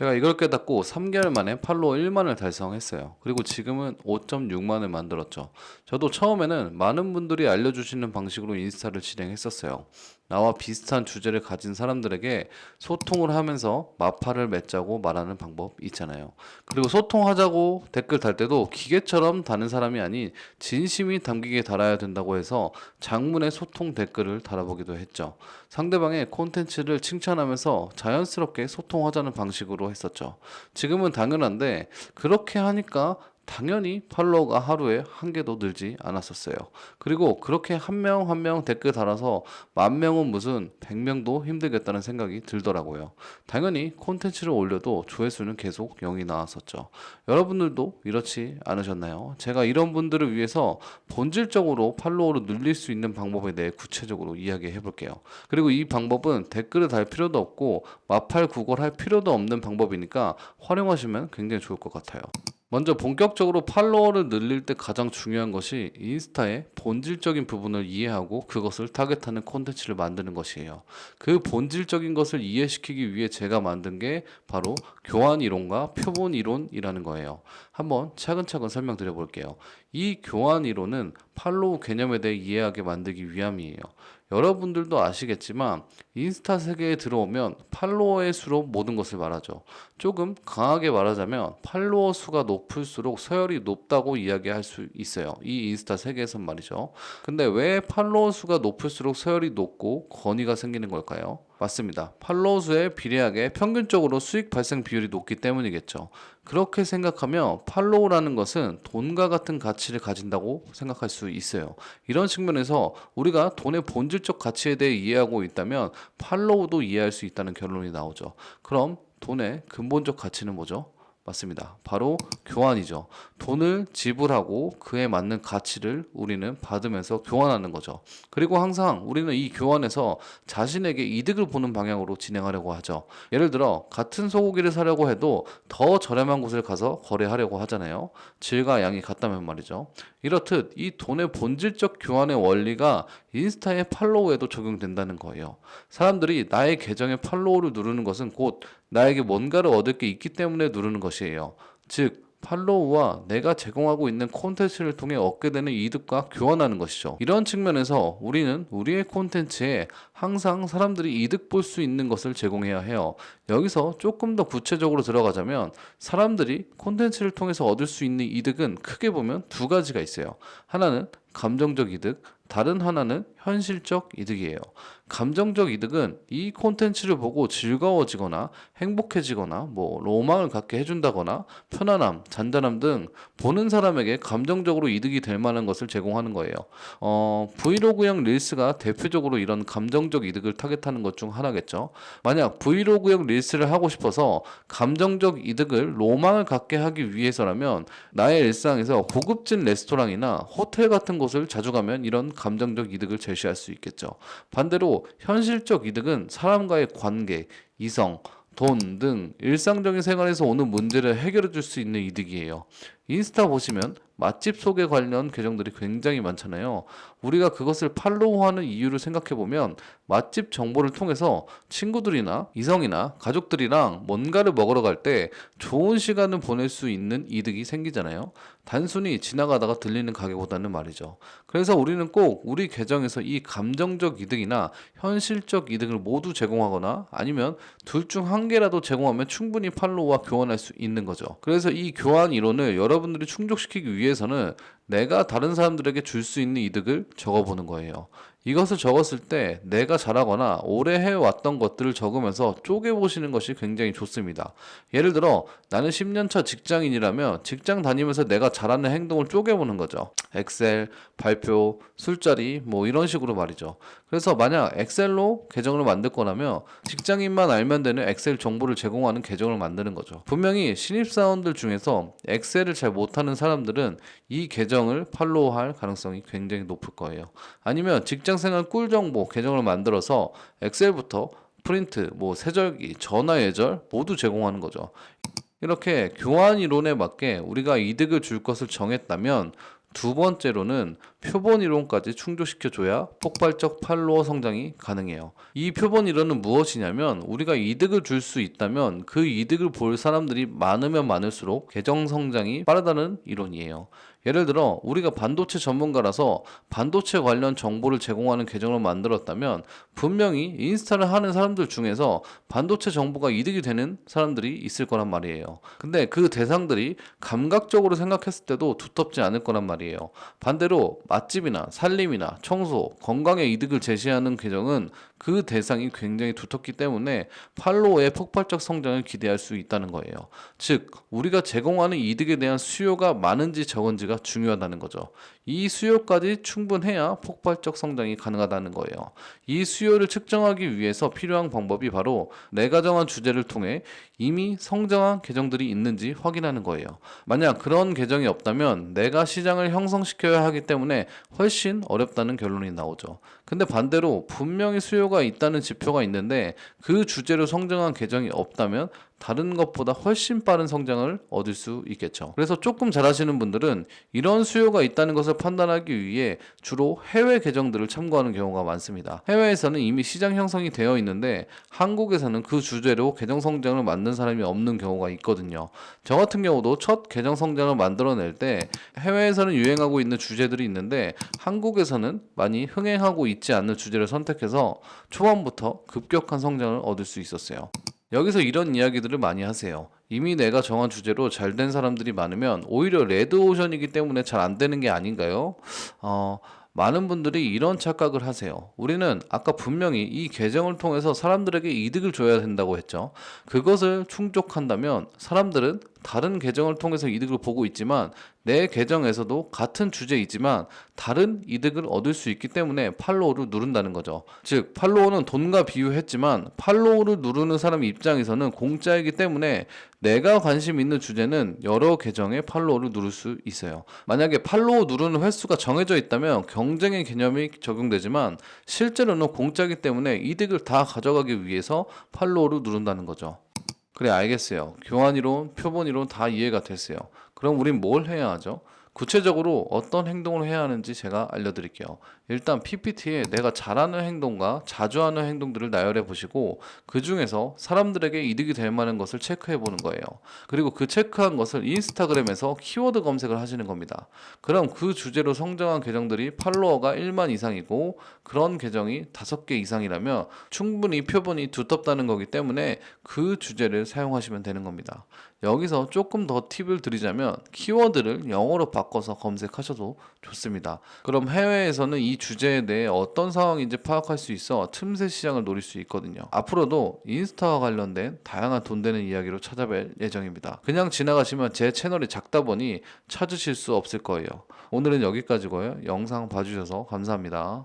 제가 이걸 깨닫고 3개월 만에 팔로워 1만을 달성했어요. 그리고 지금은 5.6만을 만들었죠. 저도 처음에는 많은 분들이 알려주시는 방식으로 인스타를 진행했었어요. 나와 비슷한 주제를 가진 사람들에게 소통을 하면서 마팔을 맺자고 말하는 방법 있잖아요. 그리고 소통하자고 댓글 달 때도 기계처럼 다는 사람이 아닌 진심이 담기게 달아야 된다고 해서 장문의 소통 댓글을 달아보기도 했죠. 상대방의 콘텐츠를 칭찬하면서 자연스럽게 소통하자는 방식으로 했었죠. 지금은 당연한데 그렇게 하니까 당연히 팔로워가 하루에 한 개도 늘지 않았었어요. 그리고 그렇게 한 명 한 명 댓글 달아서 10,000명은 무슨 100명도 힘들겠다는 생각이 들더라고요. 당연히 콘텐츠를 올려도 조회수는 계속 0이 나왔었죠. 여러분들도 이렇지 않으셨나요? 제가 이런 분들을 위해서 본질적으로 팔로워를 늘릴 수 있는 방법에 대해 구체적으로 이야기해 볼게요. 그리고 이 방법은 댓글을 달 필요도 없고 마팔 구걸할 필요도 없는 방법이니까 활용하시면 굉장히 좋을 것 같아요. 먼저 본격적으로 팔로워를 늘릴 때 가장 중요한 것이 인스타의 본질적인 부분을 이해하고 그것을 타겟하는 콘텐츠를 만드는 것이에요. 그 본질적인 것을 이해시키기 위해 제가 만든 게 바로 교환 이론과 표본 이론이라는 거예요. 한번 차근차근 설명드려 볼게요. 이 교환 이론은 팔로우 개념에 대해 이해하게 만들기 위함이에요. 여러분들도 아시겠지만 인스타 세계에 들어오면 팔로워의 수로 모든 것을 말하죠. 조금 강하게 말하자면 팔로워 수가 높을수록 서열이 높다고 이야기할 수 있어요. 이 인스타 세계에선 말이죠. 근데 왜 팔로워 수가 높을수록 서열이 높고 권위가 생기는 걸까요? 맞습니다. 팔로워 수에 비례하게 평균적으로 수익 발생 비율이 높기 때문이겠죠. 그렇게 생각하면 팔로우라는 것은 돈과 같은 가치를 가진다고 생각할 수 있어요. 이런 측면에서 우리가 돈의 본질적 가치에 대해 이해하고 있다면 팔로우도 이해할 수 있다는 결론이 나오죠. 그럼 돈의 근본적 가치는 뭐죠? 맞습니다. 바로 교환이죠. 돈을 지불하고 그에 맞는 가치를 우리는 받으면서 교환하는 거죠. 그리고 항상 우리는 이 교환에서 자신에게 이득을 보는 방향으로 진행하려고 하죠. 예를 들어 같은 소고기를 사려고 해도 더 저렴한 곳을 가서 거래하려고 하잖아요. 질과 양이 같다면 말이죠. 이렇듯 이 돈의 본질적 교환의 원리가 인스타의 팔로우에도 적용된다는 거예요. 사람들이 나의 계정에 팔로우를 누르는 것은 곧 나에게 뭔가를 얻을 게 있기 때문에 누르는 것이에요. 즉, 팔로우와 내가 제공하고 있는 콘텐츠를 통해 얻게 되는 이득과 교환하는 것이죠. 이런 측면에서 우리는 우리의 콘텐츠에 항상 사람들이 이득 볼 수 있는 것을 제공해야 해요. 여기서 조금 더 구체적으로 들어가자면 사람들이 콘텐츠를 통해서 얻을 수 있는 이득은 크게 보면 두 가지가 있어요. 하나는 감정적 이득, 다른 하나는 현실적 이득이에요. 감정적 이득은 이 콘텐츠를 보고 즐거워지거나 행복해지거나 로망을 갖게 해준다거나 편안함, 잔잔함 등 보는 사람에게 감정적으로 이득이 될 만한 것을 제공하는 거예요. 브이로그형 릴스가 대표적으로 이런 감정적 이득을 타겟하는 것 중 하나겠죠. 만약 브이로그형 릴스를 하고 싶어서 감정적 이득을 로망을 갖게 하기 위해서라면 나의 일상에서 고급진 레스토랑이나 호텔 같은 곳을 자주 가면 이런 감정적 이득을 제시할 수 있겠죠. 반대로 현실적 이득은 사람과의 관계, 이성, 돈 등 일상적인 생활에서 오는 문제를 해결해 줄 수 있는 이득이에요. 인스타 보시면 맛집 소개 관련 계정들이 굉장히 많잖아요. 우리가 그것을 팔로우하는 이유를 생각해 보면 맛집 정보를 통해서 친구들이나 이성이나 가족들이랑 뭔가를 먹으러 갈 때 좋은 시간을 보낼 수 있는 이득이 생기잖아요. 단순히 지나가다가 들리는 가게보다는 말이죠. 그래서 우리는 꼭 우리 계정에서 이 감정적 이득이나 현실적 이득을 모두 제공하거나 아니면 둘 중 한 개라도 제공하면 충분히 팔로우와 교환할 수 있는 거죠. 그래서 이 교환 이론을 여러분들이 충족시키기 위해서는 내가 다른 사람들에게 줄 수 있는 이득을 적어보는 거예요. 이것을 적었을 때 내가 잘하거나 오래 해왔던 것들을 적으면서 쪼개보시는 것이 굉장히 좋습니다. 예를 들어 나는 10년차 직장인이라면 직장 다니면서 내가 잘하는 행동을 쪼개보는 거죠. 엑셀, 발표, 술자리 이런 식으로 말이죠. 그래서 만약 엑셀로 계정을 만들 거라면 직장인만 알면 되는 엑셀 정보를 제공하는 계정을 만드는 거죠. 분명히 신입사원들 중에서 엑셀을 잘 못하는 사람들은 이 계정을 팔로우할 가능성이 굉장히 높을 거예요. 아니면 직장생활 꿀 정보 계정을 만들어서 엑셀부터 프린트, 세절기, 전화 예절 모두 제공하는 거죠. 이렇게 교환 이론에 맞게 우리가 이득을 줄 것을 정했다면 두 번째로는 표본 이론까지 충족시켜줘야 폭발적 팔로워 성장이 가능해요. 이 표본 이론은 무엇이냐면 우리가 이득을 줄 수 있다면 그 이득을 볼 사람들이 많으면 많을수록 계정 성장이 빠르다는 이론이에요. 예를 들어 우리가 반도체 전문가라서 반도체 관련 정보를 제공하는 계정을 만들었다면 분명히 인스타를 하는 사람들 중에서 반도체 정보가 이득이 되는 사람들이 있을 거란 말이에요. 근데 그 대상들이 감각적으로 생각했을 때도 두텁지 않을 거란 말이에요. 반대로 맛집이나 살림이나 청소, 건강에 이득을 제시하는 계정은 그 대상이 굉장히 두텁기 때문에 팔로워의 폭발적 성장을 기대할 수 있다는 거예요. 즉, 우리가 제공하는 이득에 대한 수요가 많은지 적은지가 중요하다는 거죠. 이 수요까지 충분해야 폭발적 성장이 가능하다는 거예요. 이 수요를 측정하기 위해서 필요한 방법이 바로 내가 정한 주제를 통해 이미 성장한 계정들이 있는지 확인하는 거예요. 만약 그런 계정이 없다면 내가 시장을 형성시켜야 하기 때문에 훨씬 어렵다는 결론이 나오죠. 근데 반대로 분명히 수요가 있다는 지표가 있는데 그 주제로 성장한 계정이 없다면 다른 것보다 훨씬 빠른 성장을 얻을 수 있겠죠. 그래서 조금 잘하시는 분들은 이런 수요가 있다는 것을 판단하기 위해 주로 해외 계정들을 참고하는 경우가 많습니다. 해외에서는 이미 시장 형성이 되어 있는데 한국에서는 그 주제로 계정 성장을 만든 사람이 없는 경우가 있거든요. 저 같은 경우도 첫 계정 성장을 만들어낼 때 해외에서는 유행하고 있는 주제들이 있는데 한국에서는 많이 흥행하고 있지 않는 주제를 선택해서 초반부터 급격한 성장을 얻을 수 있었어요. 여기서 이런 이야기들을 많이 하세요. 이미 내가 정한 주제로 잘 된 사람들이 많으면 오히려 레드오션이기 때문에 잘 안 되는 게 아닌가요? 많은 분들이 이런 착각을 하세요. 우리는 아까 분명히 이 계정을 통해서 사람들에게 이득을 줘야 된다고 했죠. 그것을 충족한다면 사람들은 다른 계정을 통해서 이득을 보고 있지만 내 계정에서도 같은 주제이지만 다른 이득을 얻을 수 있기 때문에 팔로우를 누른다는 거죠. 즉 팔로우는 돈과 비유했지만 팔로우를 누르는 사람 입장에서는 공짜이기 때문에 내가 관심 있는 주제는 여러 계정에 팔로우를 누를 수 있어요. 만약에 팔로우 누르는 횟수가 정해져 있다면 경쟁의 개념이 적용되지만 실제로는 공짜이기 때문에 이득을 다 가져가기 위해서 팔로우를 누른다는 거죠. 그래, 알겠어요. 교환이론, 표본이론 다 이해가 됐어요. 그럼 우린 뭘 해야 하죠? 구체적으로 어떤 행동을 해야 하는지 제가 알려드릴게요. 일단 PPT에 내가 잘하는 행동과 자주 하는 행동들을 나열해 보시고 그 중에서 사람들에게 이득이 될 만한 것을 체크해 보는 거예요. 그리고 그 체크한 것을 인스타그램에서 키워드 검색을 하시는 겁니다. 그럼 그 주제로 성장한 계정들이 팔로워가 1만 이상이고 그런 계정이 5개 이상이라면 충분히 표본이 두텁다는 거기 때문에 그 주제를 사용하시면 되는 겁니다. 여기서 조금 더 팁을 드리자면 키워드를 영어로 바꿔서 검색하셔도 좋습니다. 그럼 해외에서는 이 주제에 대해 어떤 상황인지 파악할 수 있어 틈새 시장을 노릴 수 있거든요. 앞으로도 인스타와 관련된 다양한 돈 되는 이야기로 찾아뵐 예정입니다. 그냥 지나가시면 제 채널이 작다 보니 찾으실 수 없을 거예요. 오늘은 여기까지고요. 영상 봐주셔서 감사합니다.